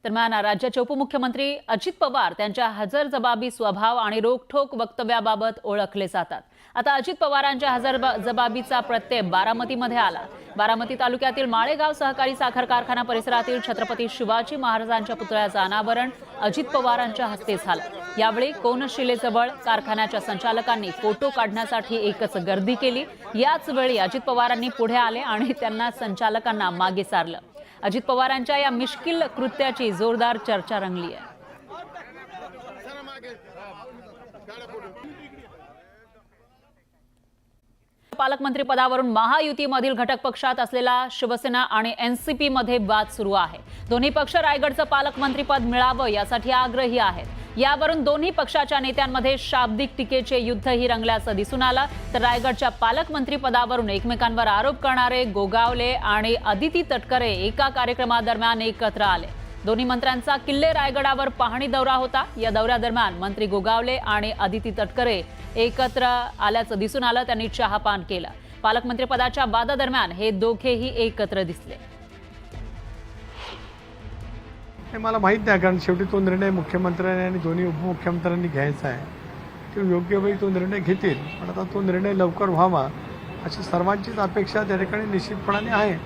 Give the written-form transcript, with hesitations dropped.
दरम्यान राज्याचे उपमुख्यमंत्री अजित पवार त्यांच्या हजरजबाबी स्वभाव आणि रोखठोक वक्तव्याबाबत ओळखले जातात। आता अजित पवारांच्या हजरजबाबीचा प्रत्यय बारामतीमध्ये आला। बारामती तालुक्यातील माळेगाव सहकारी साखर कारखाना परिसरातील छत्रपती शिवाजी महाराजांच्या पुतळ्याचं अनावरण अजित पवारांच्या हस्ते झालं। यावेळी कोनशिलेजवळ कारखान्याच्या संचालकांनी फोटो काढण्यासाठी एकच गर्दी केली। याच वेळी अजित पवारांनी पुढे आले आणि त्यांना संचालकांना मागे सारलं। अजित पवारांच्या या मिश्किल कृत्याची जोरदार चर्चा रंगली आहे। पालकमंत्री पदावरून महायुतीमधील घटक पक्षात असलेला शिवसेना आणि एनसीपी मध्ये वाद सुरू आहे। दोन्ही पक्ष रायगडचं पालकमंत्रीपद मिळावं यासाठी आग्रही आहेत। यावरून दोन्ही पक्षाच्या नेत्यांमध्ये शाब्दिक टीकेचे युद्धही रंगल्याचं दिसून आलं। तर रायगडच्या पालकमंत्री पदावरून एकमेकांवर आरोप करणारे गोगावले आणि अदिती तटकरे एका कार्यक्रमादरम्यान एकत्र आले। दोन्ही मंत्र्यांचा किल्ले रायगडावर पाहणी दौरा होता। या दौऱ्यादरम्यान मंत्री गोगावले आणि अदिती तटकरे एकत्र आल्याचं दिसून आलं। त्यांनी चहापान केलं। पालकमंत्रीपदाच्या वादादरम्यान हे दोघेही एकत्र दिसले। मला माहित नाही, कारण शेवटी तो निर्णय मुख्यमंत्र्यांनी आणि दोन्ही उपमुख्यमंत्र्यांनी घ्यायचा आहे। ते योग्य वेळी तो निर्णय घेतील, पण आता तो निर्णय लवकर व्हावा अशी सर्वांचीच अपेक्षा त्या ठिकाणी निश्चितपणाने आहे।